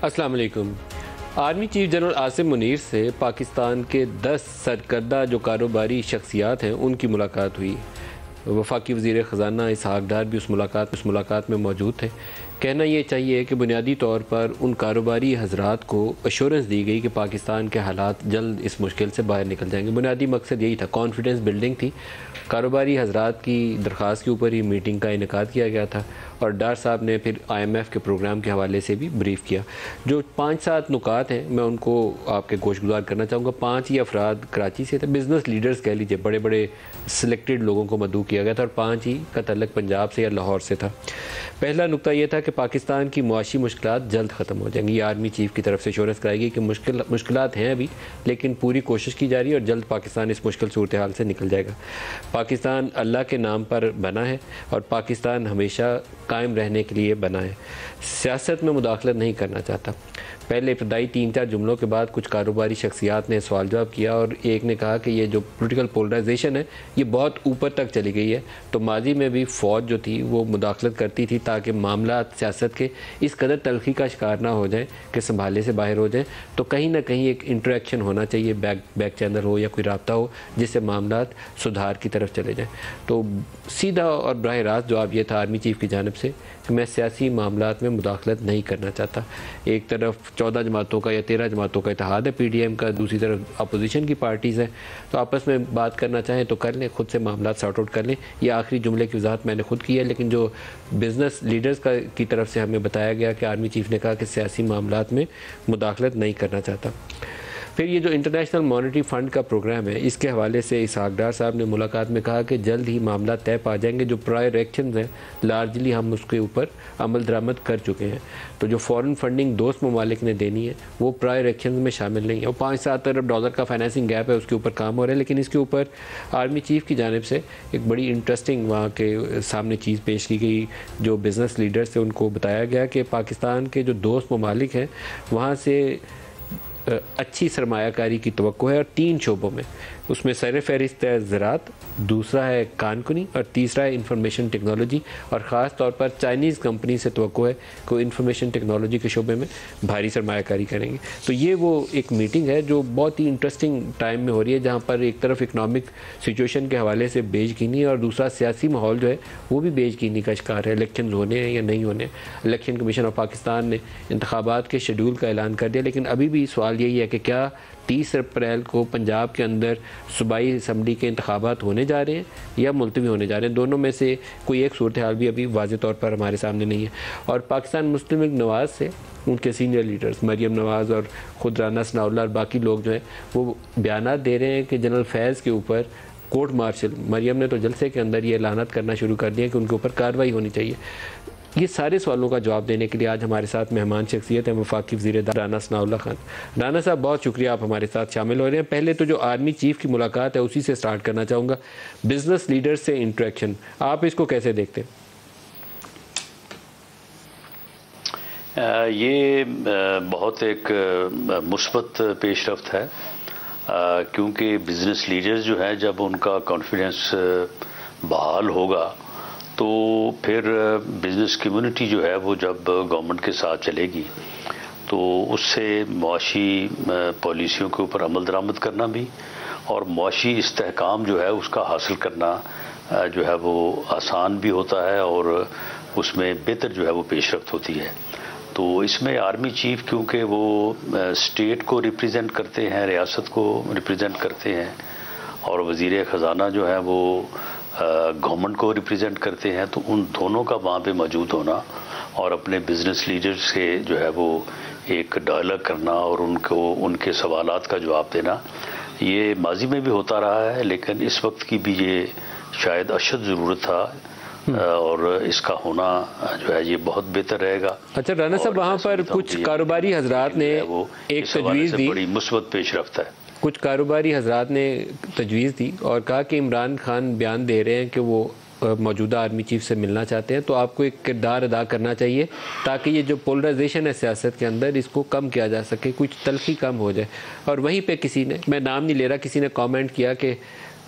السلام علیکم۔ Army chief general Asim Munir سے پاکستان کے 10 سرکردہ جو کاروباری شخصیات ہیں ان کی ملاقات ہوئی۔ وفاقی وزیر خزانہ اسحاق ڈار بھی اس ملاقات میں موجود تھے۔ کہنا یہ چاہیے کہ بنیادی طور پر ان کاروباری حضرات کو ایشورنس دی گئی کہ پاکستان کے حالات جلد اس مشکل سے باہر نکل جائیں گے۔ بنیادی مقصد یہی تھا، کانفیڈنس بلڈنگ تھی۔ کاروباری حضرات کی درخواست کے اوپر ہی میٹنگ کا انعقاد کیا گیا تھا اور ڈار صاحب نے پھر IMF کے پروگرام کے حوالے سے بھی بریف کیا۔ جو 5-7 نکات ہیں میں ان کو آپ کے گوش گزار کرنا چاہوں گا۔ 5 ہی افراد کراچی سے تھے، بزنس لیڈرز کہہ لیجیے، بڑے بڑے سلیکٹڈ لوگوں کو مدعو کیا گیا تھا، اور 5 ہی کا تعلق پنجاب سے یا لاہور سے تھا۔ پہلا نقطہ یہ تھا کہ پاکستان کی معاشی مشکلات جلد ختم ہو جائیں گی۔ یہ آرمی چیف کی طرف سے ایشورنس کرائی گئی کہ مشکلات ہیں ابھی، لیکن پوری کوشش کی جا رہی ہے اور جلد پاکستان اس مشکل صورتحال سے نکل جائے گا۔ پاکستان اللہ کے نام پر بنا ہے اور پاکستان ہمیشہ قائم رہنے کے لیے بنا ہے۔ سیاست میں مداخلت نہیں کرنا چاہتا۔ پہلے ابتدائی 3-4 جملوں کے بعد کچھ کاروباری شخصیات نے سوال جواب کیا اور ایک نے کہا کہ یہ جو پولیٹیکل پولرائزیشن ہے یہ بہت اوپر تک چلی گئی ہے، تو ماضی میں بھی فوج جو تھی وہ مداخلت کرتی تھی تاکہ معاملات سیاست کے اس قدر تلخی کا شکار نہ ہو جائیں کہ سنبھالے سے باہر ہو جائیں، تو کہیں نہ کہیں ایک انٹریکشن ہونا چاہیے، بیک چینل ہو یا کوئی رابطہ ہو جس سے معاملات سدھار کی طرف چلے جائیں۔ تو سیدھا اور براہ راست جواب یہ تھا آرمی چیف کی جانب سے کہ میں سیاسی معاملات میں مداخلت نہیں کرنا چاہتا۔ ایک طرف 14 جماعتوں کا یا 13 جماعتوں کا اتحاد ہے PDM کا، دوسری طرف اپوزیشن کی پارٹیز ہیں، تو آپس میں بات کرنا چاہیں تو کر لیں، خود سے معاملات سارٹ آؤٹ کر لیں۔ یہ آخری جملے کی وضاحت میں نے خود کی ہے، لیکن جو بزنس لیڈرز کی طرف سے ہمیں بتایا گیا کہ آرمی چیف نے کہا کہ سیاسی معاملات میں مداخلت نہیں کرنا چاہتا۔ پھر یہ جو انٹرنیشنل مانیٹری فنڈ کا پروگرام ہے اس کے حوالے سے اسحاق ڈار صاحب نے ملاقات میں کہا کہ جلد ہی معاملات طے پا جائیں گے۔ جو پرائر ایکشنز ہیں لارجلی ہم اس کے اوپر عمل درآمد کر چکے ہیں، تو جو فورن فنڈنگ دوست ممالک نے دینی ہے وہ پرائر ایکشنز میں شامل نہیں ہے۔ وہ $5-7 ارب کا فائنینسنگ گیپ ہے، اس کے اوپر کام ہو رہا ہے، لیکن اس کے اوپر آرمی چیف کی جانب سے ایک بڑی انٹرسٹنگ وہاں کے سامنے چیز پیش کی گئی۔ جو بزنس لیڈرز سے ان کو بتایا گیا کہ پاکستان کے جو دوست ممالک ہیں وہاں سے اچھی سرمایہ کاری کی توقع ہے، اور 3 شعبوں میں، اس میں سر فہرست ہے زراعت، دوسرا ہے کان کنی، اور تیسرا ہے انفارمیشن ٹیکنالوجی، اور خاص طور پر چائنیز کمپنی سے توقع ہے کہ وہ انفارمیشن ٹیکنالوجی کے شعبے میں بھاری سرمایہ کاری کریں گے۔ تو یہ وہ ایک میٹنگ ہے جو بہت ہی انٹرسٹنگ ٹائم میں ہو رہی ہے، جہاں پر ایک طرف اکنامک سچویشن کے حوالے سے بیج گینی ہے اور دوسرا سیاسی ماحول جو ہے وہ بھی بیج گینی کا شکار ہے۔ الیکشنز ہونے ہیں یا نہیں ہونے۔ الیکشن کمیشن آف پاکستان نے انتخابات کے شیڈول کا اعلان کر دیا، لیکن ابھی بھی سوال یہی ہے کہ کیا 30 اپریل کو پنجاب کے اندر صوبائی اسمبلی کے انتخابات ہونے جا رہے ہیں یا ملتوی ہونے جا رہے ہیں؟ دونوں میں سے کوئی ایک صورتحال بھی ابھی واضح طور پر ہمارے سامنے نہیں ہے۔ اور پاکستان مسلم لیگ نواز سے ان کے سینئر لیڈرز مریم نواز اور خود رانا ثناءاللہ اور باقی لوگ جو ہیں وہ بیانات دے رہے ہیں کہ جنرل فیض کے اوپر کورٹ مارشل، مریم نے تو جلسے کے اندر یہ اعلانات کرنا شروع کر دیا کہ ان کے اوپر کارروائی ہونی چاہیے۔ یہ سارے سوالوں کا جواب دینے کے لیے آج ہمارے ساتھ مہمان شخصیت ہیں وفاقی وزیر رانا ثناءاللہ خان۔ رانا صاحب بہت شکریہ، آپ ہمارے ساتھ شامل ہو رہے ہیں۔ پہلے تو جو آرمی چیف کی ملاقات ہے اسی سے سٹارٹ کرنا چاہوں گا، بزنس لیڈر سے انٹریکشن، آپ اس کو کیسے دیکھتے ہیں؟ یہ بہت ایک مثبت پیش رفت ہے، کیونکہ بزنس لیڈرز جو ہیں جب ان کا کانفیڈنس بحال ہوگا تو پھر بزنس کمیونٹی جو ہے وہ جب گورنمنٹ کے ساتھ چلے گی تو اس سے معاشی پالیسیوں کے اوپر عمل درآمد کرنا بھی اور معاشی استحکام جو ہے اس کا حاصل کرنا جو ہے وہ آسان بھی ہوتا ہے اور اس میں بہتر جو ہے وہ پیش رفت ہوتی ہے۔ تو اس میں آرمی چیف کیونکہ وہ اسٹیٹ کو ریپریزنٹ کرتے ہیں، ریاست کو ریپریزنٹ کرتے ہیں، اور وزیر خزانہ جو ہے وہ گورنمنٹ کو ریپریزنٹ کرتے ہیں، تو ان دونوں کا وہاں پہ موجود ہونا اور اپنے بزنس لیڈر سے جو ہے وہ ایک ڈائلاگ کرنا اور ان کے سوالات کا جواب دینا، یہ ماضی میں بھی ہوتا رہا ہے، لیکن اس وقت کی بھی یہ شاید اشد ضرورت تھا اور اس کا ہونا جو ہے یہ بہت بہتر رہے گا۔ اچھا رانا صاحب، وہاں پر کچھ کاروباری حضرات نے ایک تجویز دی، بڑی مثبت پیش رفت ہے۔ کچھ کاروباری حضرات نے تجویز دی اور کہا کہ عمران خان بیان دے رہے ہیں کہ وہ موجودہ آرمی چیف سے ملنا چاہتے ہیں، تو آپ کو ایک کردار ادا کرنا چاہیے تاکہ یہ جو پولرائزیشن ہے سیاست کے اندر اس کو کم کیا جا سکے، کچھ تلخی کم ہو جائے۔ اور وہیں پہ کسی نے، میں نام نہیں لے رہا، کسی نے کامنٹ کیا کہ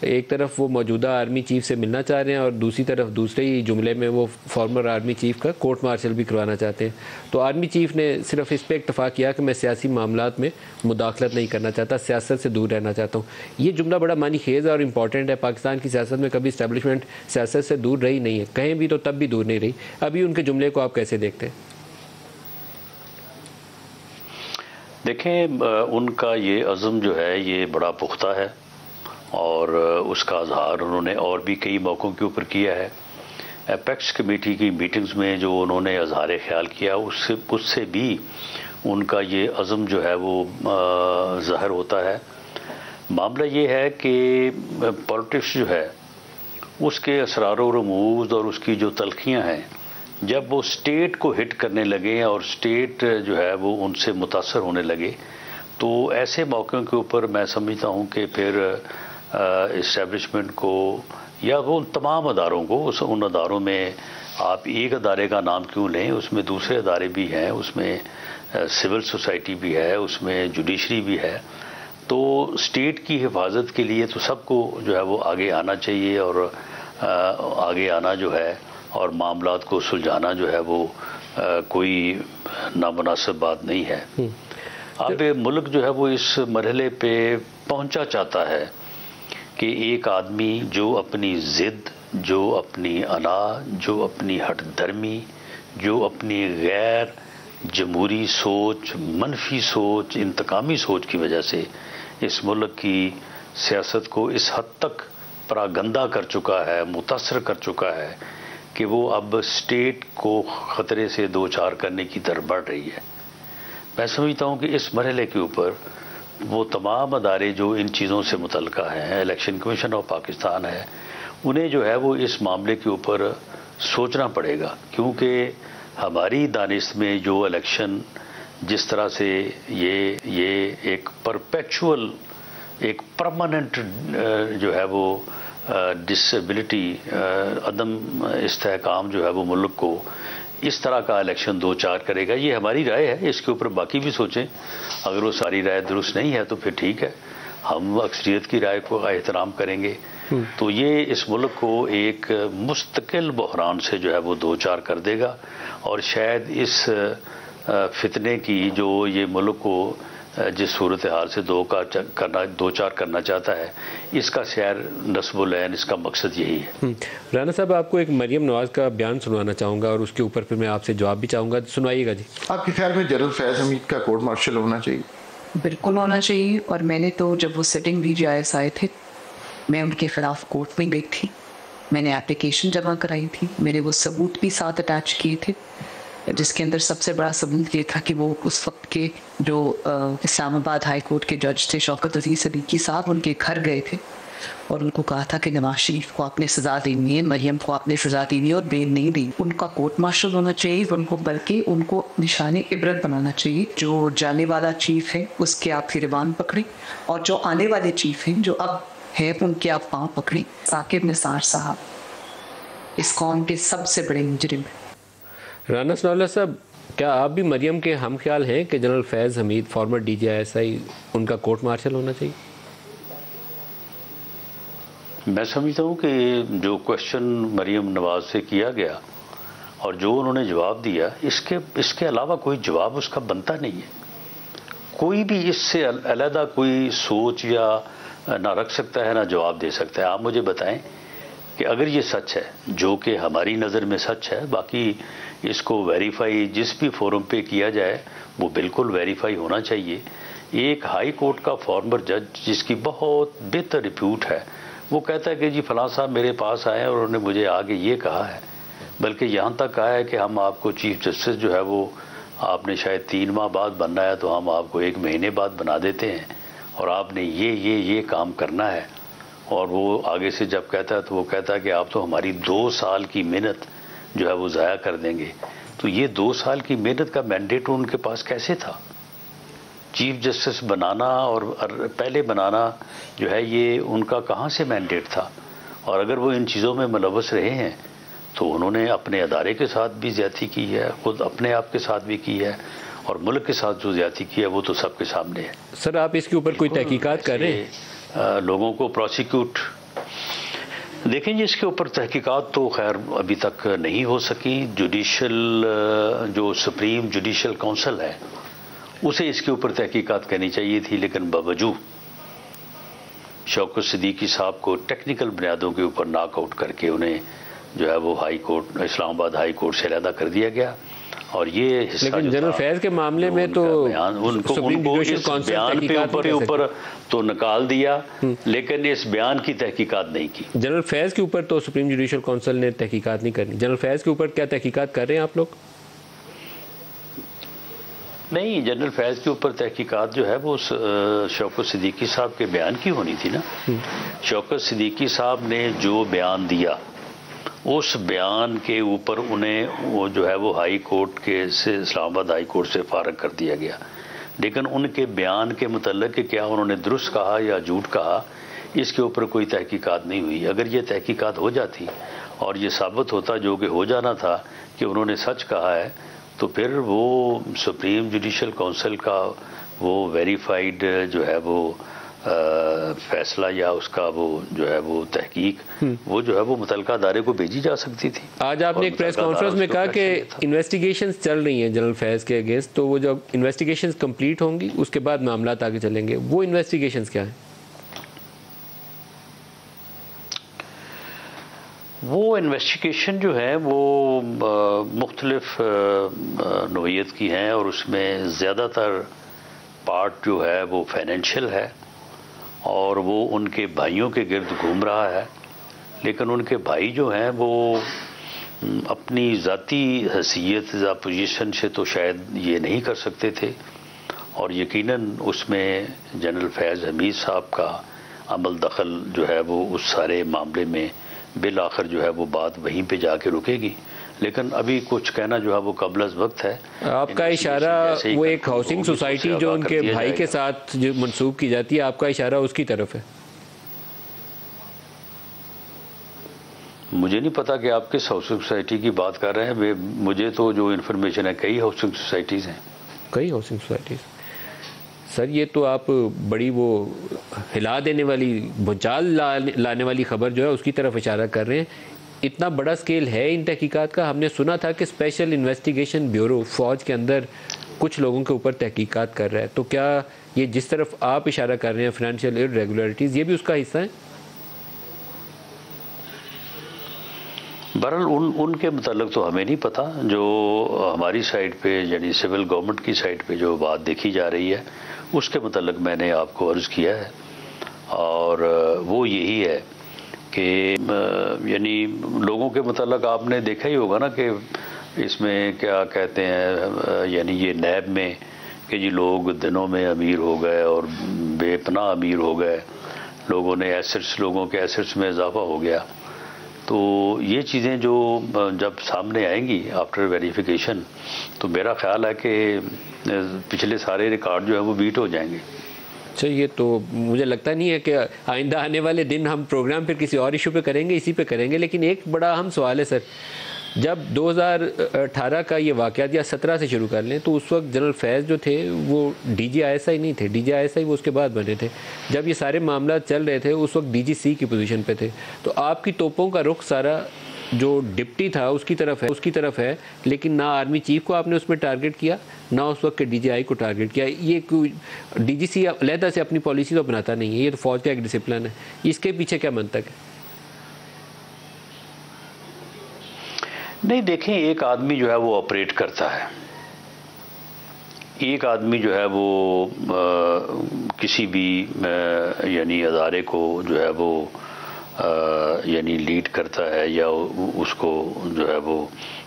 ایک طرف وہ موجودہ آرمی چیف سے ملنا چاہ رہے ہیں اور دوسری طرف دوسرے ہی جملے میں وہ فارمر آرمی چیف کا کورٹ مارشل بھی کروانا چاہتے ہیں. تو آرمی چیف نے صرف اس پہ اتفاق کیا کہ میں سیاسی معاملات میں مداخلت نہیں کرنا چاہتا, سیاست سے دور رہنا چاہتا ہوں. یہ جملہ بڑا معنی خیز ہے اور امپورٹنٹ ہے. پاکستان کی سیاست میں کبھی اسٹیبلشمنٹ سیاست سے دور رہی نہیں ہے, کہیں بھی تو تب بھی دور نہیں رہی. ابھی ان کے جملے کو آپ کیسے دیکھتے ہیں؟ دیکھیں, ان کا یہ عزم جو ہے یہ بڑا پختہ ہے اور اس کا اظہار انہوں نے اور بھی کئی موقعوں کے اوپر کیا ہے. اپیکس کمیٹی کی میٹنگز میں جو انہوں نے اظہار خیال کیا اس سے بھی ان کا یہ عزم جو ہے وہ ظاہر ہوتا ہے. معاملہ یہ ہے کہ پالیٹکس جو ہے اس کے اسرار و رموز اور اس کی جو تلخیاں ہیں, جب وہ اسٹیٹ کو ہٹ کرنے لگے اور اسٹیٹ جو ہے وہ ان سے متاثر ہونے لگے, تو ایسے موقعوں کے اوپر میں سمجھتا ہوں کہ پھر اسٹیبلشمنٹ کو یا وہ ان تمام اداروں کو, ان اداروں میں آپ ایک ادارے کا نام کیوں لیں, اس میں دوسرے ادارے بھی ہیں, اس میں سول سوسائٹی بھی ہے, اس میں جوڈیشری بھی ہے. تو اسٹیٹ کی حفاظت کے لیے تو سب کو جو ہے وہ آگے آنا چاہیے اور آگے آنا جو ہے اور معاملات کو سلجھانا جو ہے وہ کوئی نامناسب بات نہیں ہے. اب ملک جو ہے وہ اس مرحلے پہ پہنچا چاہتا ہے کہ ایک آدمی جو اپنی ضد, جو اپنی انا, جو اپنی ہٹ دھرمی, جو اپنی غیر جمہوری سوچ, منفی سوچ, انتقامی سوچ کی وجہ سے اس ملک کی سیاست کو اس حد تک پراگندہ کر چکا ہے, متاثر کر چکا ہے کہ وہ اب اسٹیٹ کو خطرے سے دو چار کرنے کی طرف بڑھ رہی ہے. میں سمجھتا ہوں کہ اس مرحلے کے اوپر وہ تمام ادارے جو ان چیزوں سے متعلقہ ہیں, الیکشن کمیشن آف پاکستان ہے, انہیں جو ہے وہ اس معاملے کے اوپر سوچنا پڑے گا, کیونکہ ہماری دانش میں جو الیکشن جس طرح سے یہ ایک پرپیچول, ایک پرماننٹ جو ہے وہ ڈسیبلٹی, عدم استحکام جو ہے وہ ملک کو اس طرح کا الیکشن دو چار کرے گا. یہ ہماری رائے ہے, اس کے اوپر باقی بھی سوچیں. اگر وہ ساری رائے درست نہیں ہے تو پھر ٹھیک ہے, ہم اکثریت کی رائے کو احترام کریں گے. تو یہ اس ملک کو ایک مستقل بحران سے جو ہے وہ دو چار کر دے گا اور شاید اس فتنے کی جو یہ ملک کو جس صورتحال سے دو چار کرنا چاہتا ہے, اس کا سیر نصب العین, اس کا مقصد یہی ہے. رانا صاحب, آپ کو ایک مریم نواز کا بیان سنوانا چاہوں گا اور اس کے اوپر پھر میں آپ سے جواب بھی چاہوں گا, سنوائیے گا جی. آپ کے خیال میں جنرل فیض حمید کا کورٹ مارشل ہونا چاہیے؟ بالکل ہونا چاہیے, اور میں نے تو جب وہ سٹنگ DGIS آئے تھے میں ان کے خلاف کورٹ میں گئی تھی, میں نے اپلیکیشن جمع کرائی تھی, میں نے وہ ثبوت بھی ساتھ اٹیچ کیے تھے, جس کے اندر سب سے بڑا ثبوت یہ تھا کہ وہ اس وقت کے جو اسلام آباد ہائی کورٹ کے جج تھے شوکت عزیز صدیقی صاحب, ان کے گھر گئے تھے اور ان کو کہا تھا کہ نواز شریف کو آپ نے سزا دینی ہے, مریم کو آپ نے سزا دینی ہے اور بیل نہیں دی. ان کا کورٹ مارشل ہونا چاہیے, ان کو بلکہ ان کو نشان عبرت بنانا چاہیے. جو جانے والا چیف ہے اس کے آپ گریبان پکڑیں, اور جو آنے والے چیف ہیں جو اب ہے ان کے آپ پاؤں پکڑیں. ثاقب نثار صاحب اس قوم کے سب سے بڑے مجرم ہیں. رانا ثناء اللہ صاحب, کیا آپ بھی مریم کے ہم خیال ہیں کہ جنرل فیض حمید فارمر DGISI ان کا کورٹ مارشل ہونا چاہیے؟ میں سمجھتا ہوں کہ جو کوشچن مریم نواز سے کیا گیا اور جو انہوں نے جواب دیا, اس کے علاوہ کوئی جواب اس کا بنتا نہیں ہے. کوئی بھی اس سے علیحدہ کوئی سوچ یا نہ رکھ سکتا ہے نہ جواب دے سکتا ہے. آپ مجھے بتائیں کہ اگر یہ سچ ہے, جو کہ ہماری نظر میں سچ ہے, باقی اس کو ویریفائی جس بھی فورم پہ کیا جائے وہ بالکل ویریفائی ہونا چاہیے. ایک ہائی کورٹ کا فارمر جج جس کی بہت بہتر ریپیوٹ ہے, وہ کہتا ہے کہ جی فلاں صاحب میرے پاس آئے اور انہوں نے مجھے آگے یہ کہا ہے, بلکہ یہاں تک کہا ہے کہ ہم آپ کو چیف جسٹس جو ہے وہ آپ نے شاید 3 ماہ بعد بننا ہے تو ہم آپ کو 1 مہینے بعد بنا دیتے ہیں اور آپ نے یہ کام کرنا ہے. اور وہ آگے سے جب کہتا ہے تو وہ کہتا ہے کہ آپ تو ہماری 2 سال کی محنت جو ہے وہ ضائع کر دیں گے. تو یہ 2 سال کی محنت کا مینڈیٹ ان کے پاس کیسے تھا؟ چیف جسٹس بنانا اور پہلے بنانا جو ہے یہ ان کا کہاں سے مینڈیٹ تھا؟ اور اگر وہ ان چیزوں میں ملوث رہے ہیں تو انہوں نے اپنے ادارے کے ساتھ بھی زیادتی کی ہے, خود اپنے آپ کے ساتھ بھی کی ہے, اور ملک کے ساتھ جو زیادتی کی ہے وہ تو سب کے سامنے ہے. سر, آپ اس کے اوپر کوئی تحقیقات کر رہے ہیں؟ لوگوں کو پروسیکیوٹ دیکھیں جی، اس کے اوپر تحقیقات تو خیر ابھی تک نہیں ہو سکی. جو سپریم جوڈیشل کونسل ہے اسے اس کے اوپر تحقیقات کرنی چاہیے تھی، لیکن باوجود شوکت صدیقی صاحب کو ٹیکنیکل بنیادوں کے اوپر ناک آؤٹ کر کے انہیں جو ہے وہ ہائی کورٹ، اسلام آباد ہائی کورٹ سے علیحدہ کر دیا گیا. اور یہ حصہ لیکن جنرل فیض کے معاملے میں تو ان کو اس بیان پہ اوپر تو نکال دیا، لیکن اس بیان کی تحقیقات نہیں کی. جنرل فیض کے اوپر تو سپریم جوڈیشل کونسل نے تحقیقات نہیں کرنی. جنرل فیض کے اوپر کیا تحقیقات کر رہے ہیں آپ لوگ؟ نہیں، جنرل فیض کے اوپر تحقیقات جو ہے وہ شوکت صدیقی صاحب کے بیان کی ہونی تھی نا. شوکت صدیقی صاحب نے جو بیان دیا اس بیان کے اوپر انہیں وہ جو ہے وہ ہائی کورٹ کے سے اسلام آباد ہائی کورٹ سے فارغ کر دیا گیا. لیکن ان کے بیان کے متعلق کہ کیا انہوں نے درست کہا یا جھوٹ کہا، اس کے اوپر کوئی تحقیقات نہیں ہوئی. اگر یہ تحقیقات ہو جاتی اور یہ ثابت ہوتا جو کہ ہو جانا تھا کہ انہوں نے سچ کہا ہے، تو پھر وہ سپریم جوڈیشل کونسل کا وہ ویریفائڈ جو ہے وہ فیصلہ یا اس کا وہ جو ہے وہ تحقیق وہ جو ہے وہ متعلقہ ادارے کو بھیجی جا سکتی تھی. آج آپ نے ایک پریس کانفرنس میں کہا کہ انویسٹیگیشنز چل رہی ہیں جنرل فیض کے اگینسٹ، تو وہ جب انویسٹیگیشنز کمپلیٹ ہوں گی اس کے بعد معاملات آگے چلیں گے. وہ انویسٹیگیشنز کیا ہیں؟ وہ انویسٹیگیشن جو ہے وہ مختلف نوعیت کی ہیں، اور اس میں زیادہ تر پارٹ جو ہے وہ فائنینشیل ہے، اور وہ ان کے بھائیوں کے گرد گھوم رہا ہے. لیکن ان کے بھائی جو ہیں وہ اپنی ذاتی حیثیت یا پوزیشن سے تو شاید یہ نہیں کر سکتے تھے، اور یقیناً اس میں جنرل فیض حمید صاحب کا عمل دخل جو ہے وہ اس سارے معاملے میں بالآخر جو ہے وہ بات وہیں پہ جا کے رکے گی. لیکن ابھی کچھ کہنا جو ہے وہ قبل از وقت ہے. آپ کا اشارہ وہ ایک ہاؤسنگ سوسائٹی جو ان کے بھائی کے ساتھ جو منسوب کی جاتی ہے، آپ کا اشارہ اس کی طرف ہے. مجھے نہیں پتا کہ آپ کس ہاؤسنگ سوسائٹی کی بات کر رہے ہیں. مجھے تو جو انفارمیشن ہے کئی ہاؤسنگ سوسائٹیز ہیں. کئی ہاؤسنگ سوسائٹیز؟ سر یہ تو آپ بڑی وہ ہلا دینے والی، بھونچال لانے والی خبر جو ہے اس کی طرف اشارہ کر رہے ہیں. اتنا بڑا سکیل ہے ان تحقیقات کا؟ ہم نے سنا تھا کہ اسپیشل انویسٹیگیشن بیورو فوج کے اندر کچھ لوگوں کے اوپر تحقیقات کر رہا ہے. تو کیا یہ جس طرف آپ اشارہ کر رہے ہیں فائنینشیل irregularities، یہ بھی اس کا حصہ ہیں؟ بہرحال ان کے متعلق تو ہمیں نہیں پتا. جو ہماری سائڈ پہ یعنی سول گورنمنٹ کی سائڈ پہ جو بات دیکھی جا رہی ہے اس کے متعلق میں نے آپ کو عرض کیا ہے، اور وہ یہی ہے کہ یعنی لوگوں کے متعلق آپ نے دیکھا ہی ہوگا نا کہ اس میں کیا کہتے ہیں، یعنی یہ نیب میں کہ جی لوگ دنوں میں امیر ہو گئے اور بے پناہ امیر ہو گئے، لوگوں نے لوگوں کے ایسٹس میں اضافہ ہو گیا. تو یہ چیزیں جو جب سامنے آئیں گی آفٹر ویریفیکیشن، تو میرا خیال ہے کہ پچھلے سارے ریکارڈ جو ہیں وہ بیٹ ہو جائیں گے. اچھا، یہ تو مجھے لگتا نہیں ہے کہ آئندہ آنے والے دن ہم پروگرام پھر کسی اور ایشو پہ کریں گے، اسی پہ کریں گے. لیکن ایک بڑا اہم سوال ہے سر، جب 2018 کا یہ واقعات یا 17 سے شروع کر لیں تو اس وقت جنرل فیض جو تھے وہ D G I S I نہیں تھے. D G I S I وہ اس کے بعد بنے تھے. جب یہ سارے معاملات چل رہے تھے اس وقت ڈی جی سی کی پوزیشن پہ تھے. تو آپ کی توپوں کا رخ سارا جو ڈپٹی تھا اس کی طرف ہے، لیکن نہ آرمی چیف کو آپ نے اس میں ٹارگٹ کیا، نہ اس وقت کے ڈی جی آئی کو ٹارگٹ کیا. یہ کوئی ڈی جی سی علیحدہ سے اپنی پالیسی تو بناتا نہیں ہے، یہ تو فوج کا ایک ڈسپلن ہے. اس کے پیچھے کیا منطق ہے؟ نہیں دیکھیں، ایک آدمی جو ہے وہ آپریٹ کرتا ہے، ایک آدمی جو ہے وہ کسی بھی یعنی ادارے کو جو ہے وہ یعنی لیڈ کرتا ہے، یا اس کو جو ہے وہ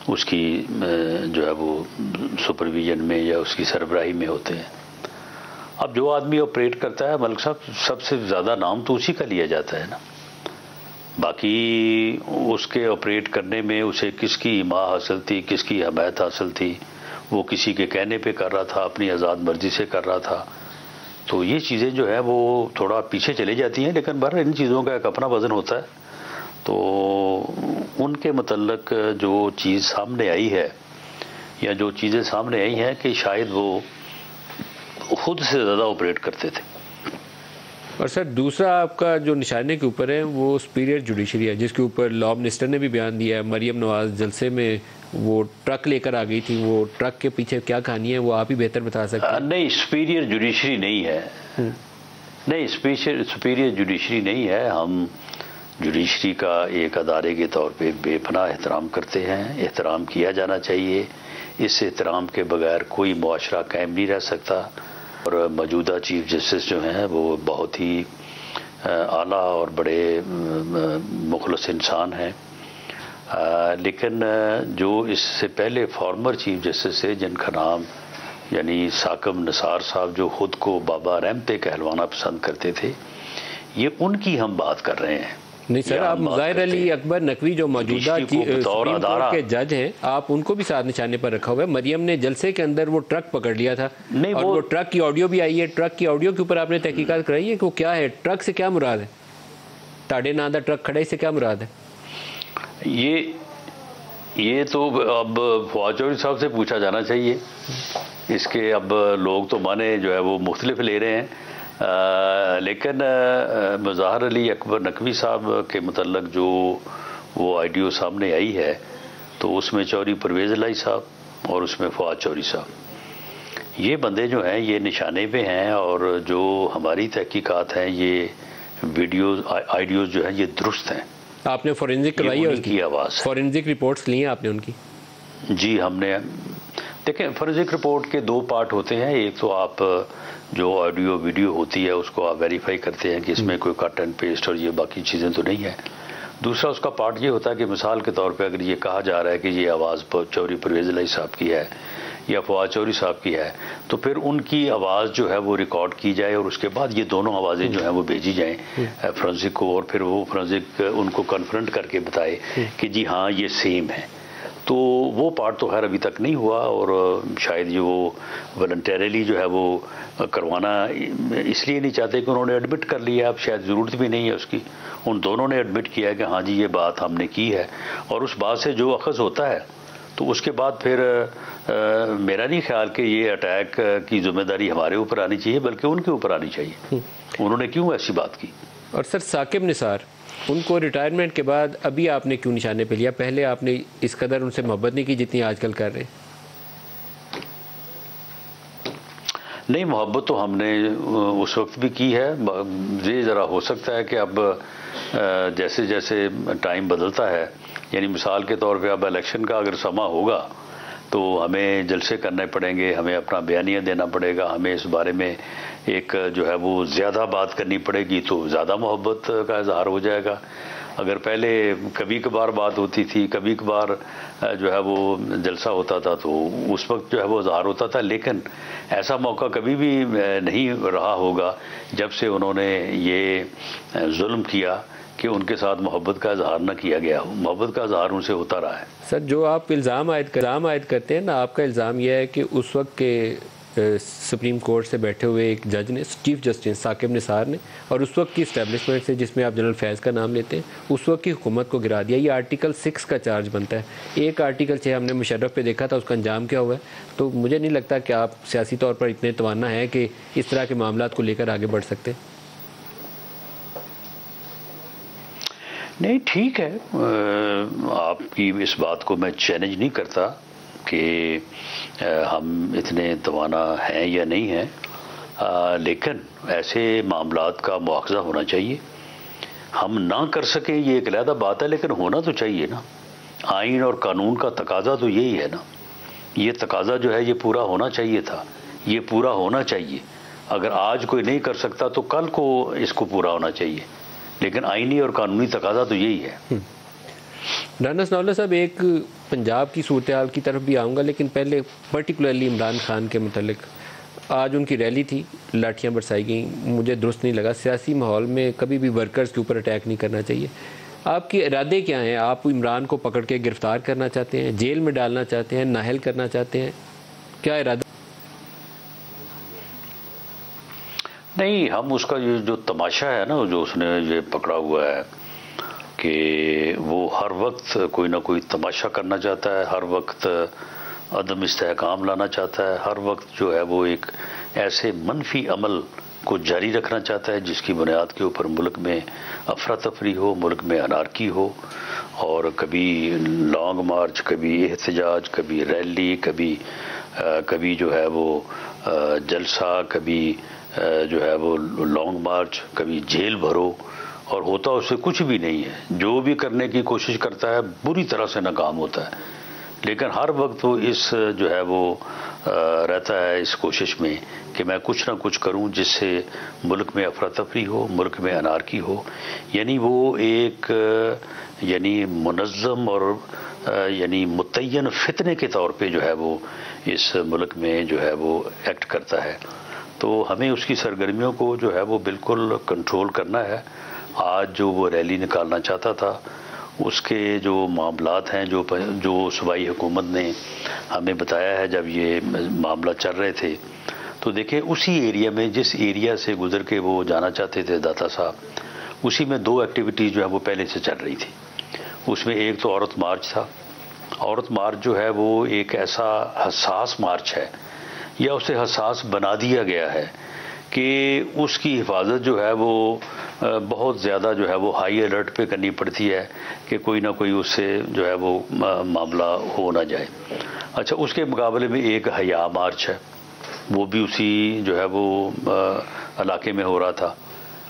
اس کی جو ہے وہ سپرویژن میں یا اس کی سربراہی میں ہوتے ہیں. اب جو آدمی آپریٹ کرتا ہے ملک صاحب، سب سے زیادہ نام تو اسی کا لیا جاتا ہے نا. باقی اس کے آپریٹ کرنے میں اسے کس کی حمایت حاصل تھی، کس کی حمایت حاصل تھی، وہ کسی کے کہنے پہ کر رہا تھا، اپنی آزاد مرضی سے کر رہا تھا. تو یہ چیزیں جو ہے وہ تھوڑا پیچھے چلی جاتی ہیں. لیکن بہرحال ان چیزوں کا ایک اپنا وزن ہوتا ہے. تو ان کے متعلق جو چیز سامنے آئی ہے یا جو چیزیں سامنے آئی ہیں کہ شاید وہ خود سے زیادہ آپریٹ کرتے تھے. اور سر دوسرا آپ کا جو نشانے کے اوپر ہے وہ سپیریئر جوڈیشری ہے، جس کے اوپر لاء منسٹر نے بھی بیان دیا ہے. مریم نواز جلسے میں وہ ٹرک لے کر آ گئی تھی، وہ ٹرک کے پیچھے کیا کہانی ہے وہ آپ ہی بہتر بتا سکتے ہیں. نہیں، سپیریئر جوڈیشری نہیں ہے. نہیں، سپیریئر جوڈیشری نہیں ہے. ہم جوڈیشری کا ایک ادارے کے طور پہ بے پناہ احترام کرتے ہیں. احترام کیا جانا چاہیے. اس احترام کے بغیر کوئی معاشرہ قائم نہیں رہ سکتا. اور موجودہ چیف جسٹس جو ہیں وہ بہت ہی اعلیٰ اور بڑے مخلص انسان ہیں. لیکن جو اس سے پہلے فارمر چیف جسٹس سے جن کا نام یعنی ثاقب نثار صاحب، جو خود کو بابا رحمتے کہلوانا پسند کرتے تھے، یہ ان کی ہم بات کر رہے ہیں. نہیں سر، آپ ظاہر علی اکبر نقوی جو موجودہ سپریم کورٹ کے جج ہیں، آپ ان کو بھی ساتھ نشانے پر رکھا ہوا ہے. مریم نے جلسے کے اندر وہ ٹرک پکڑ لیا تھا، اور وہ ٹرک کی آڈیو بھی آئی ہے. ٹرک کی آڈیو کے اوپر آپ نے تحقیقات کرائی ہے کہ وہ کیا ہے، ٹرک سے کیا مراد ہے، تاڑے نادا ٹرک کھڑائی سے کیا مراد ہے؟ یہ تو اب فواد چودھری صاحب سے پوچھا جانا چاہیے. اس کے اب لوگ تو مانے جو ہے وہ مختلف لے رہے ہیں. لیکن مظاہر علی اکبر نقوی صاحب کے متعلق جو وہ آئیڈیو سامنے آئی ہے، تو اس میں چودھری پرویز الہی صاحب اور اس میں فواد چودھری صاحب، یہ بندے جو ہیں یہ نشانے پہ ہیں. اور جو ہماری تحقیقات ہیں، یہ ویڈیوز آئیڈیوز جو ہیں یہ درست ہیں. آپ نے فورینزک کروائی ہے اس کی آواز؟ فورینزک رپورٹس لی ہیں آپ نے ان کی؟ جی، ہم نے. دیکھیں، فورینزک رپورٹ کے دو پارٹ ہوتے ہیں. ایک تو آپ جو آڈیو ویڈیو ہوتی ہے اس کو آپ ویریفائی کرتے ہیں کہ اس میں کوئی کٹ اینڈ پیسٹ اور یہ باقی چیزیں تو نہیں ہیں. دوسرا اس کا پارٹ یہ ہوتا ہے کہ مثال کے طور پہ اگر یہ کہا جا رہا ہے کہ یہ آواز چودھری پرویز الہی صاحب کی ہے یا فواد چودھری صاحب کی ہے، تو پھر ان کی آواز جو ہے وہ ریکارڈ کی جائے اور اس کے بعد یہ دونوں آوازیں جو ہیں وہ بھیجی جائیں فرنسک کو، اور پھر وہ فرنسک ان کو کنفرنٹ کر کے بتائے کہ جی ہاں یہ سیم ہے. تو وہ پارٹ تو خیر ابھی تک نہیں ہوا، اور شاید یہ وہ والنٹیرلی جو ہے وہ کروانا اس لیے نہیں چاہتے کہ انہوں نے ایڈمٹ کر لیا. اب شاید ضرورت بھی نہیں ہے اس کی. ان دونوں نے ایڈمٹ کیا ہے کہ ہاں جی یہ بات ہم نے کی ہے، اور اس بات سے جو اخذ ہوتا ہے تو اس کے بعد پھر میرا نہیں خیال کہ یہ اٹیک کی ذمہ داری ہمارے اوپر آنی چاہیے، بلکہ ان کے اوپر آنی چاہیے. انہوں نے کیوں ایسی بات کی؟ اور سر ثاقب نثار، ان کو ریٹائرمنٹ کے بعد ابھی آپ نے کیوں نشانے پہ لیا؟ پہلے آپ نے اس قدر ان سے محبت نہیں کی جتنی آج کل کر رہے ہیں. نہیں، محبت تو ہم نے اس وقت بھی کی ہے. یہ ذرا ہو سکتا ہے کہ اب جیسے جیسے ٹائم بدلتا ہے، یعنی مثال کے طور پہ اب الیکشن کا اگر سما ہوگا تو ہمیں جلسے کرنے پڑیں گے، ہمیں اپنا بیانیہ دینا پڑے گا، ہمیں اس بارے میں ایک جو ہے وہ زیادہ بات کرنی پڑے گی، تو زیادہ محبت کا اظہار ہو جائے گا. اگر پہلے کبھی کبھار بات ہوتی تھی، کبھی کبھار جو ہے وہ جلسہ ہوتا تھا، تو اس وقت جو ہے وہ اظہار ہوتا تھا. لیکن ایسا موقع کبھی بھی نہیں رہا ہوگا جب سے انہوں نے یہ ظلم کیا کہ ان کے ساتھ محبت کا اظہار نہ کیا گیا ہو. محبت کا اظہار ان سے ہوتا رہا ہے. سر جو آپ الزام عائد کرتے ہیں نا، آپ کا الزام یہ ہے کہ اس وقت کے سپریم کورٹ سے بیٹھے ہوئے ایک جج نے، چیف جسٹس ثاقب نثار نے، اور اس وقت کی اسٹیبلشمنٹ سے جس میں آپ جنرل فیض کا نام لیتے ہیں، اس وقت کی حکومت کو گرا دیا. یہ آرٹیکل 6 کا چارج بنتا ہے. ایک آرٹیکل 6 ہم نے مشرف پہ دیکھا تھا، اس کا انجام کیا ہوا ہے. تو مجھے نہیں لگتا کہ آپ سیاسی طور پر اتنے توانا ہیں کہ اس طرح کے معاملات کو لے کر آگے بڑھ سکتے. نہیں، ٹھیک ہے، آپ کی اس بات کو میں چیلنج نہیں کرتا کہ ہم اتنے توانا ہیں یا نہیں ہیں. لیکن ایسے معاملات کا مواخذہ ہونا چاہیے. ہم نہ کر سکیں یہ ایک علیحدہ بات ہے، لیکن ہونا تو چاہیے نا. آئین اور قانون کا تقاضا تو یہی ہے نا. یہ تقاضا جو ہے یہ پورا ہونا چاہیے تھا، یہ پورا ہونا چاہیے. اگر آج کوئی نہیں کر سکتا تو کل کو اس کو پورا ہونا چاہیے. لیکن آئینی اور قانونی تقاضا تو یہی ہے. رانا ثناء اللہ صاحب، ایک پنجاب کی صورتحال کی طرف بھی آؤں گا، لیکن پہلے پرٹیکولرلی عمران خان کے متعلق. آج ان کی ریلی تھی، لاٹھیاں برسائی گئیں، مجھے درست نہیں لگا. سیاسی ماحول میں کبھی بھی ورکرز کے اوپر اٹیک نہیں کرنا چاہیے. آپ کے ارادے کیا ہیں؟ آپ عمران کو پکڑ کے گرفتار کرنا چاہتے ہیں، جیل میں ڈالنا چاہتے ہیں، نااہل کرنا چاہتے ہیں؟ کیا ارادہ؟ نہیں، ہم اس کا یہ جو تماشا ہے نا، جو اس نے یہ پکڑا ہوا ہے کہ وہ ہر وقت کوئی نہ کوئی تماشا کرنا چاہتا ہے، ہر وقت عدم استحکام لانا چاہتا ہے، ہر وقت جو ہے وہ ایک ایسے منفی عمل کو جاری رکھنا چاہتا ہے، جس کی بنیاد کے اوپر ملک میں افراتفری ہو، ملک میں انارکی ہو، اور کبھی لانگ مارچ، کبھی احتجاج، کبھی ریلی، کبھی جو ہے وہ جلسہ، کبھی جو ہے وہ لانگ مارچ، کبھی جیل بھرو، اور ہوتا اس سے کچھ بھی نہیں ہے۔ جو بھی کرنے کی کوشش کرتا ہے بری طرح سے ناکام ہوتا ہے، لیکن ہر وقت وہ اس جو ہے وہ رہتا ہے اس کوشش میں کہ میں کچھ نہ کچھ کروں جس سے ملک میں افراتفری ہو، ملک میں انارکی ہو، یعنی وہ ایک یعنی منظم اور یعنی متعین فتنے کے طور پہ جو ہے وہ اس ملک میں جو ہے وہ ایکٹ کرتا ہے۔ تو ہمیں اس کی سرگرمیوں کو جو ہے وہ بالکل کنٹرول کرنا ہے۔ آج جو وہ ریلی نکالنا چاہتا تھا، اس کے جو معاملات ہیں جو صوبائی حکومت نے ہمیں بتایا ہے جب یہ معاملہ چل رہے تھے، تو دیکھیں اسی ایریا میں، جس ایریا سے گزر کے وہ جانا چاہتے تھے داتا صاحب، اسی میں دو ایکٹیویٹیز جو ہے وہ پہلے سے چل رہی تھی۔ اس میں ایک تو عورت مارچ تھا۔ عورت مارچ جو ہے وہ ایک ایسا حساس مارچ ہے، یا اسے حساس بنا دیا گیا ہے کہ اس کی حفاظت جو ہے وہ بہت زیادہ جو ہے وہ ہائی الرٹ پہ کرنی پڑتی ہے کہ کوئی نہ کوئی اس سے جو ہے وہ معاملہ ہو نہ جائے۔ اچھا، اس کے مقابلے میں ایک حیا مارچ ہے، وہ بھی اسی جو ہے وہ علاقے میں ہو رہا تھا۔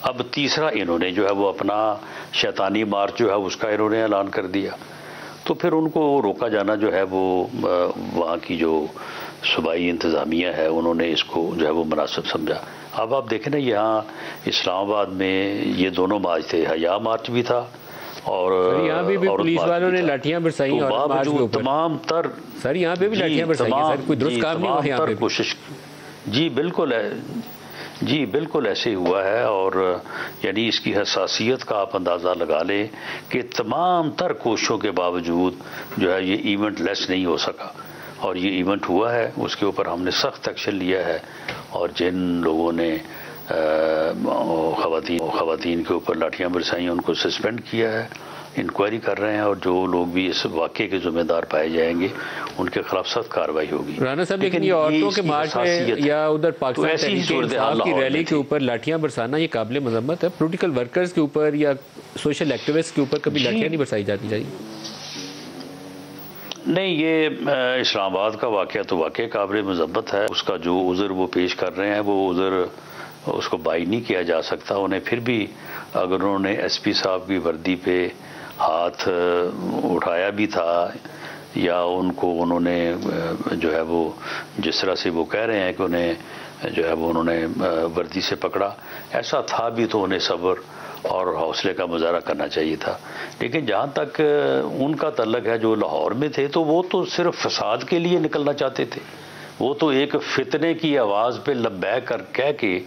اب تیسرا انہوں نے جو ہے وہ اپنا شیطانی مارچ جو ہے اس کا انہوں نے اعلان کر دیا، تو پھر ان کو روکا جانا جو ہے وہ وہاں کی جو صوبائی انتظامیہ ہے انہوں نے اس کو جو ہے وہ مناسب سمجھا۔ اب آپ دیکھیں نا، یہاں اسلام آباد میں یہ دونوں مارچ تھے، حیا مارچ بھی تھا اور یہاں بھی پولیس والوں نے لاٹھیاں برسائی اور باوجود تمام تر سر یہاں پہ بھی لاٹھیاں برسائی ہیں سر، کوئی درست کام نہیں ہوا یہاں پہ کوشش۔ جی بالکل ہے، جی بالکل ایسے ہوا ہے، اور یعنی اس کی حساسیت کا آپ اندازہ لگا لیں کہ تمام تر کوششوں کے باوجود جو ہے یہ ایونٹ لیس نہیں ہو سکا، اور یہ ایونٹ ہوا ہے، اس کے اوپر ہم نے سخت ایکشن لیا ہے، اور جن لوگوں نے خواتین کے اوپر لاٹھیاں برسائیں ان کو سسپینڈ کیا ہے، انکوائری کر رہے ہیں، اور جو لوگ بھی اس واقعے کے ذمہ دار پائے جائیں گے ان کے خلاف سخت کارروائی ہوگی۔ رانا صاحب، لیکن یہ عورتوں کے مارچ میں یا ادھر پاکستان تحریک انصاف کی ریلی کے اوپر لاٹھیاں برسانا یہ قابل مذمت ہے۔ پولیٹیکل ورکرز کے اوپر یا سوشل ایکٹیوسٹ کے اوپر کبھی لاٹھیاں نہیں برسائی جاتی چاہیے؟ نہیں، یہ اسلام آباد کا واقعہ تو واقعی قابل مذمت ہے۔ اس کا جو عذر وہ پیش کر رہے ہیں وہ عذر اس کو بائی نہیں کیا جا سکتا۔ انہیں پھر بھی اگر انہوں نے ایس پی صاحب کی وردی پہ ہاتھ اٹھایا بھی تھا، یا ان کو انہوں نے جو ہے وہ جس طرح سے وہ کہہ رہے ہیں کہ انہیں جو ہے وہ انہوں نے وردی سے پکڑا، ایسا تھا بھی تو انہیں صبر اور حوصلے کا مظاہرہ کرنا چاہیے تھا۔ لیکن جہاں تک ان کا تعلق ہے جو لاہور میں تھے، تو وہ تو صرف فساد کے لیے نکلنا چاہتے تھے، وہ تو ایک فتنے کی آواز پہ لبیک کہہ کے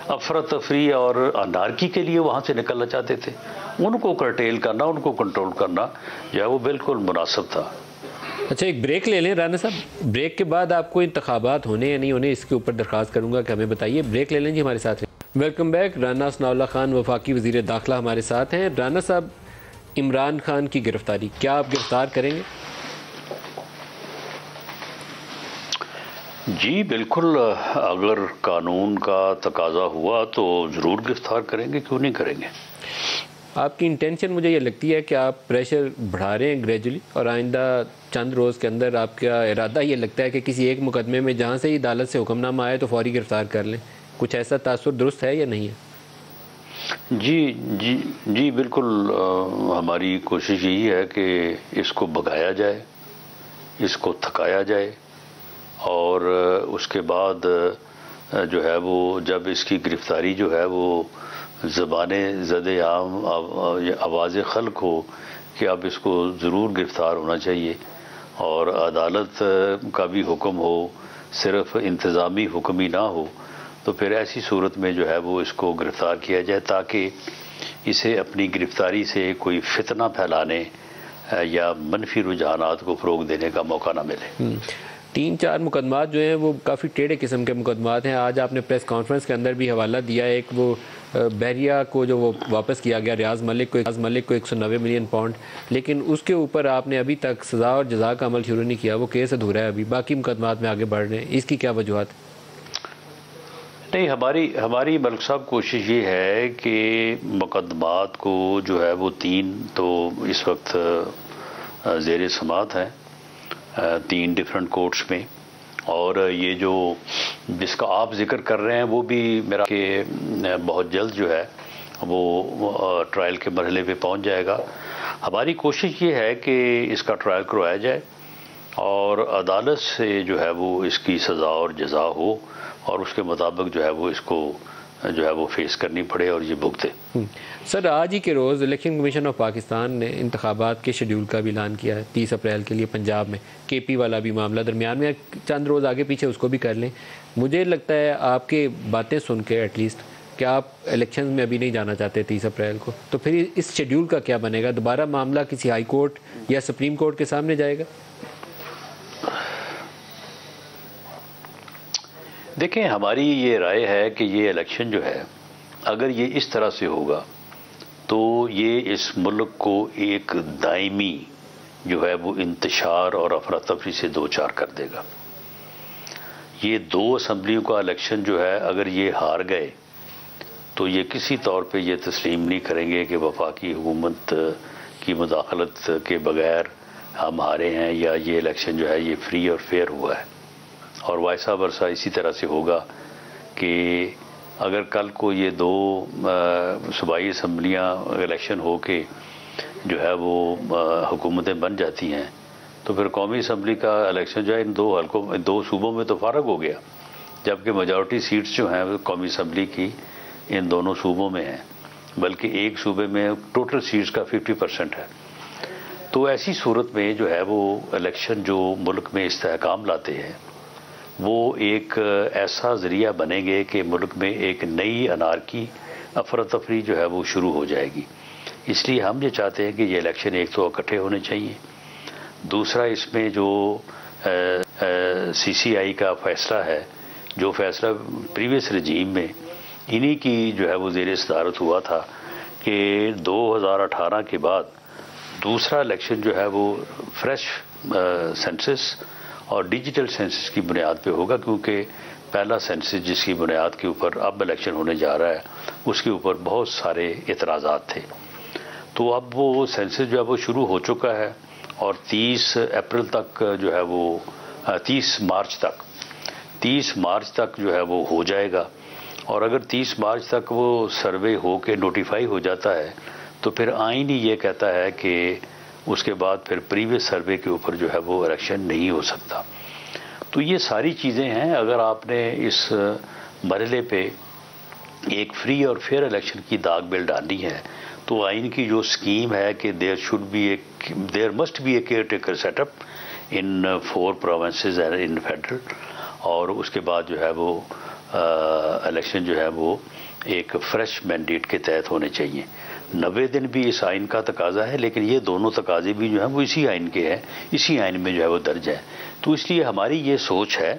افراتفری اور انارکی کے لیے وہاں سے نکلنا چاہتے تھے۔ ان کو کرٹیل کرنا، ان کو کنٹرول کرنا جو ہے وہ بالکل مناسب تھا۔ اچھا، ایک بریک لے لیں رانا صاحب، بریک کے بعد آپ کو انتخابات ہونے یا نہیں ہونے اس کے اوپر درخواست کروں گا کہ ہمیں بتائیے۔ بریک لے لیں جی، ہمارے ساتھ ہیں۔ Welcome back. Rana Sanaullah Khan وفاقی وزیر داخلہ ہمارے ساتھ ہیں۔ رانا صاحب، عمران خان کی گرفتاری، کیا آپ گرفتار کریں گے؟ جی بالکل، اگر قانون کا تقاضا ہوا تو ضرور گرفتار کریں گے، کیوں نہیں کریں گے۔ آپ کی انٹینشن مجھے یہ لگتی ہے کہ آپ پریشر بڑھا رہے ہیں گریجولی، اور آئندہ چند روز کے اندر آپ کا ارادہ یہ لگتا ہے کہ کسی ایک مقدمے میں جہاں سے ہی عدالت سے حکم نامہ آئے تو فوری گرفتار کر لیں۔ کچھ ایسا تاثر درست ہے یا نہیں ہے؟ جی بالکل، ہماری کوشش یہی ہے کہ اس کو بھگایا جائے، اس کو تھکایا جائے، اور اس کے بعد جو ہے وہ جب اس کی گرفتاری جو ہے وہ زبان زد عام آواز خلق ہو کہ اب اس کو ضرور گرفتار ہونا چاہیے، اور عدالت کا بھی حکم ہو، صرف انتظامی حکم ہی نہ ہو، تو پھر ایسی صورت میں جو ہے وہ اس کو گرفتار کیا جائے تاکہ اسے اپنی گرفتاری سے کوئی فتنہ پھیلانے یا منفی رجحانات کو فروغ دینے کا موقع نہ ملے۔ 3-4 مقدمات جو ہیں وہ کافی ٹیڑھے قسم کے مقدمات ہیں۔ آج آپ نے پریس کانفرنس کے اندر بھی حوالہ دیا، ایک وہ بحریہ کو جو وہ واپس کیا گیا ریاض ملک کو 190 ملین پاؤنڈ، لیکن اس کے اوپر آپ نے ابھی تک سزا اور جزا کا عمل شروع نہیں کیا، وہ کیس ادھورا ہے ابھی، باقی مقدمات میں آگے بڑھ رہے ہیں، اس کی کیا وجوہات؟ نہیں، ہماری ملک صاحب کوشش یہ ہے کہ مقدمات کو جو ہے وہ 3 تو اس وقت زیر سماعت ہیں 3 ڈفرینٹ کورٹس میں، اور یہ جو جس کا آپ ذکر کر رہے ہیں وہ بھی میرا کہ بہت جلد جو ہے وہ ٹرائل کے مرحلے پہ پہنچ جائے گا۔ ہماری کوشش یہ ہے کہ اس کا ٹرائل کروایا جائے اور عدالت سے جو ہے وہ اس کی سزا اور جزا ہو، اور اس کے مطابق جو ہے وہ اس کو جو ہے وہ فیس کرنی پڑے اور یہ بھگتے۔ سر، آج ہی کے روز الیکشن کمیشن آف پاکستان نے انتخابات کے شیڈول کا بھی اعلان کیا ہے 30 اپریل کے لیے پنجاب میں، کے پی والا بھی معاملہ درمیان میں چند روز آگے پیچھے اس کو بھی کر لیں۔ مجھے لگتا ہے آپ کی باتیں سن کے ایٹ لیسٹ کہ آپ الیکشن میں ابھی نہیں جانا چاہتے 30 اپریل کو، تو پھر اس شیڈول کا کیا بنے گا؟ دوبارہ معاملہ کسی ہائی کورٹ یا سپریم کورٹ کے سامنے جائے گا؟ دیکھیں، ہماری یہ رائے ہے کہ یہ الیکشن جو ہے اگر یہ اس طرح سے ہوگا تو یہ اس ملک کو ایک دائمی جو ہے وہ انتشار اور افراتفری سے دوچار کر دے گا۔ یہ 2 اسمبلیوں کا الیکشن جو ہے اگر یہ ہار گئے تو یہ کسی طور پہ یہ تسلیم نہیں کریں گے کہ وفاقی حکومت کی مداخلت کے بغیر ہم ہارے ہیں یا یہ الیکشن جو ہے یہ فری اور فیئر ہوا ہے، اور وائسا ورثہ اسی طرح سے ہوگا کہ اگر کل کو یہ 2 صوبائی اسمبلیاں الیکشن ہو کے جو ہے وہ حکومتیں بن جاتی ہیں تو پھر قومی اسمبلی کا الیکشن جو ہے ان 2 حلقوں 2 صوبوں میں تو فارغ ہو گیا، جبکہ میجورٹی سیٹس جو ہیں قومی اسمبلی کی ان دونوں صوبوں میں ہیں، بلکہ ایک صوبے میں ٹوٹل سیٹس کا 50% ہے۔ تو ایسی صورت میں جو ہے وہ الیکشن جو ملک میں استحکام لاتے ہیں وہ ایک ایسا ذریعہ بنیں گے کہ ملک میں ایک نئی انارکی افراتفری جو ہے وہ شروع ہو جائے گی۔ اس لیے ہم یہ چاہتے ہیں کہ یہ الیکشن ایک تو اکٹھے ہونے چاہیے، دوسرا اس میں جو CCI کا فیصلہ ہے، جو فیصلہ پریویس رجیم میں انہی کی جو ہے وہ زیر صدارت ہوا تھا کہ 2018 کے بعد دوسرا الیکشن جو ہے وہ فریش سینسس اور ڈیجیٹل سینسس کی بنیاد پہ ہوگا، کیونکہ پہلا سینسس جس کی بنیاد کے اوپر اب الیکشن ہونے جا رہا ہے اس کے اوپر بہت سارے اعتراضات تھے۔ تو اب وہ سینسس جو ہے وہ شروع ہو چکا ہے اور 30 اپریل تک جو ہے وہ 30 مارچ تک جو ہے وہ ہو جائے گا، اور اگر 30 مارچ تک وہ سروے ہو کے نوٹیفائی ہو جاتا ہے تو پھر آئین ہی یہ کہتا ہے کہ اس کے بعد پھر پریویس سروے کے اوپر جو ہے وہ الیکشن نہیں ہو سکتا۔ تو یہ ساری چیزیں ہیں، اگر آپ نے اس مرحلے پہ ایک فری اور فیئر الیکشن کی داغ بیل ڈالنی ہے تو آئین کی جو سکیم ہے کہ there must be a caretaker set up in 4 provinces and in federal, اور اس کے بعد جو ہے وہ الیکشن جو ہے وہ ایک فریش مینڈیٹ کے تحت ہونے چاہیے۔ 90 دن بھی اس آئین کا تقاضا ہے، لیکن یہ دونوں تقاضے بھی جو ہیں وہ اسی آئین کے ہیں، اسی آئین میں جو ہے وہ درج ہے۔ تو اس لیے ہماری یہ سوچ ہے،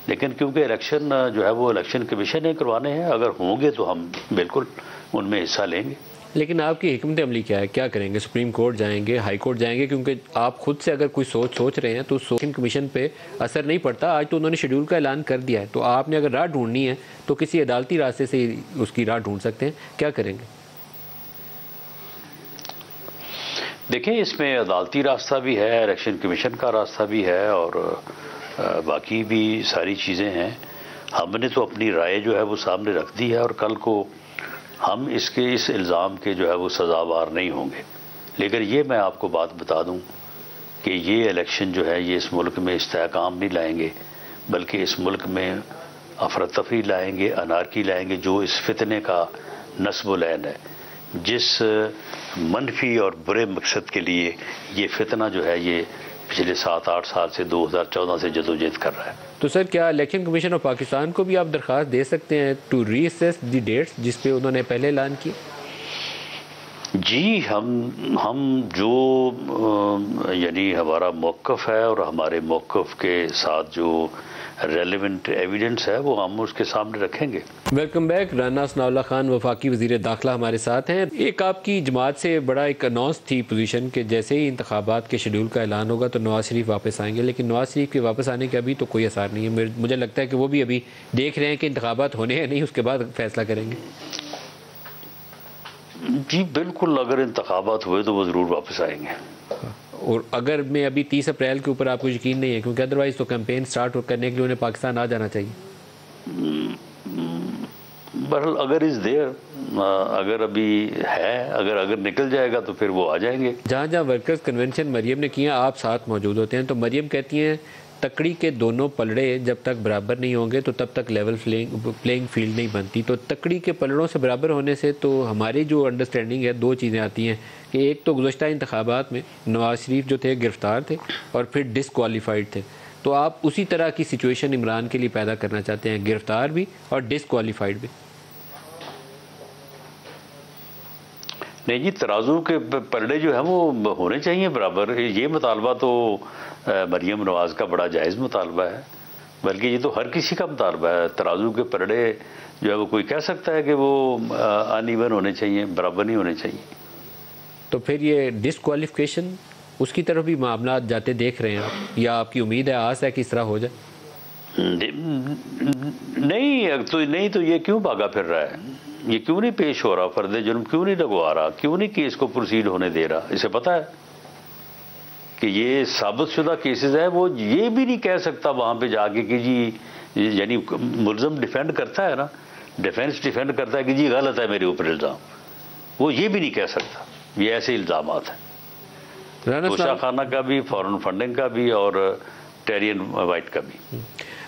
لیکن کیونکہ الیکشن جو ہے وہ الیکشن کمیشن نے کروانے ہیں، اگر ہوں گے تو ہم بالکل ان میں حصہ لیں گے۔ لیکن آپ کی حکمت عملی کیا ہے؟ کیا کریں گے؟ سپریم کورٹ جائیں گے، ہائی کورٹ جائیں گے؟ کیونکہ آپ خود سے اگر کوئی سوچ رہے ہیں تو الیکشن کمیشن پہ اثر نہیں پڑتا۔ آج تو انہوں نے شیڈول کا اعلان کر دیا ہے، تو آپ نے اگر راہ ڈھونڈنی ہے تو کسی عدالتی راستے سے اس کی راہ ڈھونڈ سکتے ہیں، کیا کریں گے؟ دیکھیں، اس میں عدالتی راستہ بھی ہے، الیکشن کمیشن کا راستہ بھی ہے، اور باقی بھی ساری چیزیں ہیں۔ ہم نے تو اپنی رائے جو ہے وہ سامنے رکھ دی ہے، اور کل کو ہم اس الزام کے جو ہے وہ سزاوار نہیں ہوں گے۔ لیکن یہ میں آپ کو بات بتا دوں کہ یہ الیکشن جو ہے یہ اس ملک میں استحکام نہیں لائیں گے، بلکہ اس ملک میں افراتفری لائیں گے، انارکی لائیں گے، جو اس فتنے کا نصب العین ہے، جس منفی اور برے مقصد کے لیے یہ فتنہ جو ہے یہ پچھلے 7-8 سال سے 2014 سے جدوجہد کر رہا ہے۔ تو سر، کیا الیکشن کمیشن آف پاکستان کو بھی آپ درخواست دے سکتے ہیں to reassess the dates جس پہ انہوں نے پہلے اعلان کی؟ جی، ہم جو یعنی ہمارا موقف ہے اور ہمارے موقف کے ساتھ جو ریلیونٹ ایویڈنس ہے وہ ہم اس کے سامنے رکھیں گے۔ Welcome back. Rana Sanaullah Khan وفاقی وزیر داخلہ ہمارے ساتھ ہیں۔ ایک آپ کی جماعت سے بڑا ایک اناؤنس تھی پوزیشن کہ جیسے ہی انتخابات کے شیڈول کا اعلان ہوگا تو نواز شریف واپس آئیں گے، لیکن نواز شریف کے واپس آنے کا ابھی تو کوئی اثر نہیں ہے۔ مجھے لگتا ہے کہ وہ بھی ابھی دیکھ رہے ہیں کہ انتخابات ہونے ہیں نہیں، اس کے بعد فیصلہ کریں گے۔ جی بالکل، اگر انتخابات ہوئے تو وہ ضرور واپس آئیں گے۔ اور اگر میں ابھی 30 اپریل کے اوپر آپ کو یقین نہیں ہے، کیونکہ ادروائز تو کیمپین سٹارٹ کرنے کے لیے انہیں پاکستان آ جانا چاہیے۔ بہرحال اگر از دیر، اگر ابھی ہے، اگر نکل جائے گا تو پھر وہ آ جائیں گے۔ جہاں جہاں ورکرز کنونشن مریم نے کیا آپ ساتھ موجود ہوتے ہیں، تو مریم کہتی ہیں تکڑی کے دونوں پلڑے جب تک برابر نہیں ہوں گے تو تب تک لیول پلینگ فیلڈ نہیں بنتی۔ تو تکڑی کے پلڑوں سے برابر ہونے سے تو ہماری جو انڈرسٹینڈنگ ہے دو چیزیں آتی ہیں کہ ایک تو گزشتہ انتخابات میں نواز شریف جو تھے گرفتار تھے اور پھر ڈسکوالیفائڈ تھے، تو آپ اسی طرح کی سچویشن عمران کے لیے پیدا کرنا چاہتے ہیں، گرفتار بھی اور ڈسکوالیفائڈ بھی۔ نہیں جی، ترازو کے پلڑے جو ہیں وہ ہونے چاہیے برابر۔ یہ مطالبہ تو مریم نواز کا بڑا جائز مطالبہ ہے، بلکہ یہ تو ہر کسی کا مطالبہ ہے۔ ترازو کے پلڑے جو ہے وہ کوئی کہہ سکتا ہے کہ وہ ان ایون ہونے چاہیے، برابر نہیں ہونے چاہیے۔ تو پھر یہ ڈسکوالیفیکیشن اس کی طرف بھی معاملات جاتے دیکھ رہے ہیں آپ، یا آپ کی امید ہے آس ہے کہ اس طرح ہو جائے؟ نہیں تو یہ کیوں بھاگا پھر رہا ہے؟ یہ کیوں نہیں پیش ہو رہا؟ فرد جرم کیوں نہیں لگوا رہا؟ کیوں نہیں کیس کو پروسیڈ ہونے دے رہا؟ اسے پتہ ہے کہ یہ ثابت شدہ کیسز ہے، وہ یہ بھی نہیں کہہ سکتا وہاں پہ جا کے کہ جی، یعنی ملزم ڈیفینڈ کرتا ہے نا، ڈیفینس ڈیفینڈ کرتا ہے کہ جی غلط ہے میرے اوپر الزام، وہ یہ بھی نہیں کہہ سکتا۔ یہ ایسے الزامات ہیں، توشہ خانہ کا بھی، فورن فنڈنگ کا بھی، اور ٹیرین وائٹ کا بھی۔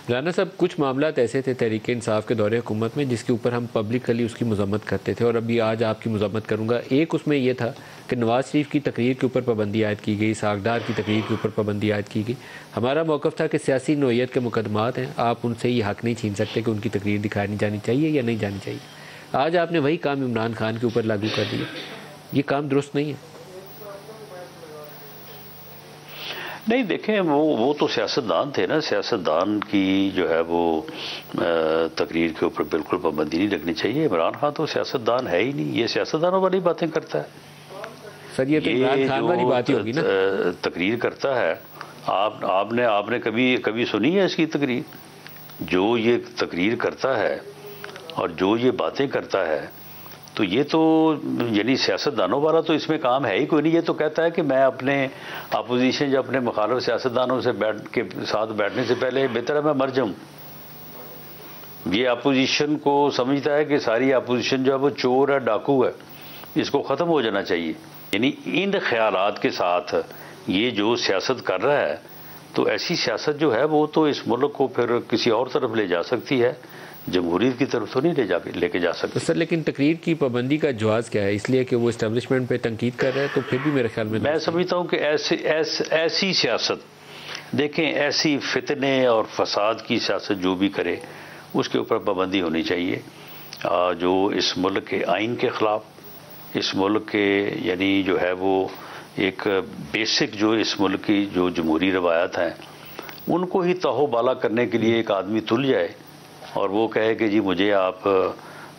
رانا صاحب، کچھ معاملات ایسے تھے تحریک انصاف کے دور حکومت میں جس کے اوپر ہم پبلکلی اس کی مذمت کرتے تھے، اور ابھی آج آپ کی مذمت کروں گا۔ ایک اس میں یہ تھا کہ نواز شریف کی تقریر کے اوپر پابندی عائد کی گئی، ساکھدار کی تقریر کے اوپر پابندی عائد کی گئی۔ ہمارا موقف تھا کہ سیاسی نوعیت کے مقدمات ہیں، آپ ان سے یہ حق نہیں چھین سکتے کہ ان کی تقریر دکھانی جانی چاہیے یا نہیں جانی چاہیے۔ آج آپ نے وہی کام عمران خان کے اوپر لاگو کر دیا، یہ کام درست نہیں ہے۔ نہیں دیکھیں، وہ تو سیاستدان تھے نا، سیاستدان کی جو ہے وہ تقریر کے اوپر بالکل پابندی نہیں لگنی چاہیے۔ عمران خان تو سیاستدان ہے ہی نہیں، یہ سیاستدانوں والی باتیں کرتا ہے۔ سر یہ تو عمران خان والی بات ہی ہوگی نا۔ تقریر کرتا ہے، آپ نے کبھی سنی ہے اس کی تقریر؟ جو یہ تقریر کرتا ہے اور جو یہ باتیں کرتا ہے، تو یہ تو یعنی سیاستدانوں والا تو اس میں کام ہے ہی کوئی نہیں۔ یہ تو کہتا ہے کہ میں اپنے اپوزیشن یا اپنے مخالف سیاستدانوں سے ساتھ بیٹھنے سے پہلے بہتر ہے میں مر جاؤں۔ یہ اپوزیشن کو سمجھتا ہے کہ ساری اپوزیشن جو ہے وہ چور ہے، ڈاکو ہے، اس کو ختم ہو جانا چاہیے۔ یعنی ان خیالات کے ساتھ یہ جو سیاست کر رہا ہے، تو ایسی سیاست جو ہے وہ تو اس ملک کو پھر کسی اور طرف لے جا سکتی ہے، جمہوریت کی طرف تو نہیں لے کے جا سکتے۔ سر لیکن تقریر کی پابندی کا جواز کیا ہے؟ اس لیے کہ وہ اسٹیبلشمنٹ پہ تنقید کر رہا ہے، تو پھر بھی میرے خیال میں سمجھتا ہوں کہ ایسی سیاست، دیکھیں ایسی فتنے اور فساد کی سیاست جو بھی کرے اس کے اوپر پابندی ہونی چاہیے، جو اس ملک کے آئین کے خلاف، اس ملک کے یعنی جو ہے وہ ایک بیسک جو اس ملک کی جو جمہوری روایات ہیں ان کو ہی تہو بالا کرنے کے لیے ایک آدمی تل جائے اور وہ کہے کہ جی مجھے آپ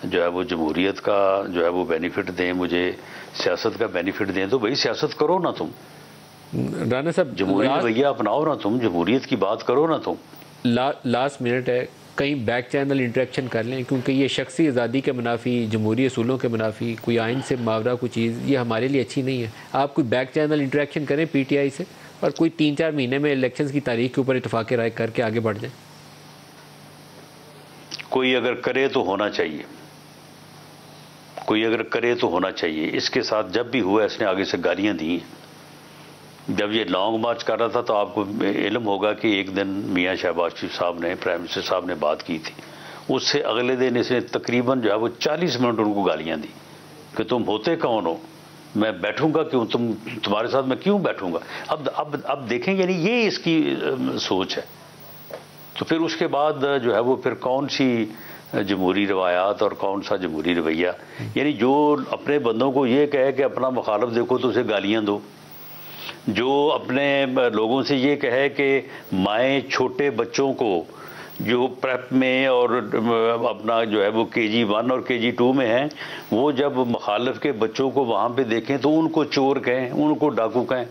جو ہے وہ جمہوریت کا جو ہے وہ بینیفٹ دیں، مجھے سیاست کا بینیفٹ دیں، تو وہی سیاست کرو نا تم۔ رانا صاحب جمہوری رویہ اپناؤ نا تم، جمہوریت کی بات کرو نا تم۔ لاسٹ منٹ ہے، کہیں بیک چینل انٹریکشن کر لیں، کیونکہ یہ شخصی آزادی کے منافی، جمہوری اصولوں کے منافی، کوئی آئین سے ماورا کوئی چیز، یہ ہمارے لیے اچھی نہیں ہے۔ آپ کوئی بیک چینل انٹریکشن کریں پی ٹی آئی سے، اور کوئی 3-4 مہینے میں الیکشنز کی تاریخ کے اوپر اتفاق رائے کر کے آگے بڑھ جائیں۔ کوئی اگر کرے تو ہونا چاہیے، کوئی اگر کرے تو ہونا چاہیے۔ اس کے ساتھ جب بھی ہوا اس نے آگے سے گالیاں دی۔ جب یہ لانگ مارچ کر رہا تھا تو آپ کو علم ہوگا کہ ایک دن میاں شہباز شریف صاحب نے، پرائم منسٹر صاحب نے بات کی تھی، اس سے اگلے دن اس نے تقریباً جو ہے وہ 40 منٹ ان کو گالیاں دی کہ تم ہوتے کون ہو، میں بیٹھوں گا کیوں، تمہارے ساتھ میں کیوں بیٹھوں گا۔ اب دیکھیں یعنی یہ اس کی سوچ ہے۔ تو پھر اس کے بعد جو ہے وہ پھر کون سی جمہوری روایات اور کون سا جمہوری رویہ، یعنی جو اپنے بندوں کو یہ کہے کہ اپنا مخالف دیکھو تو اسے گالیاں دو، جو اپنے لوگوں سے یہ کہے کہ مائیں چھوٹے بچوں کو جو پریپ میں اور اپنا جو ہے وہ KG1 اور KG2 میں ہیں، وہ جب مخالف کے بچوں کو وہاں پہ دیکھیں تو ان کو چور کہیں، ان کو ڈاکو کہیں.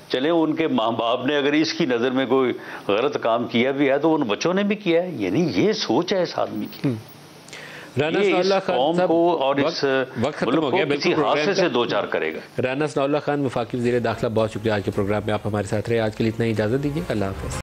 چلیں ان کے ماں باپ نے اگر اس کی نظر میں کوئی غلط کام کیا بھی ہے تو ان بچوں نے بھی کیا ہے. یعنی یہ سوچ ہے اس آدمی کی، رانا یہ ثناء اس اللہ خان قوم صاحب کو اور اس وقت ختم ملک ہو کو گیا کسی بالکل حادثے سے دو چار کرے گا. رانا ثناء اللہ خان وفاقی وزیر داخلہ، بہت شکریہ آج کے پروگرام میں آپ ہمارے ساتھ رہے. آج کے لیے اتنا ہی اجازت دیجیے. اللہ حافظ.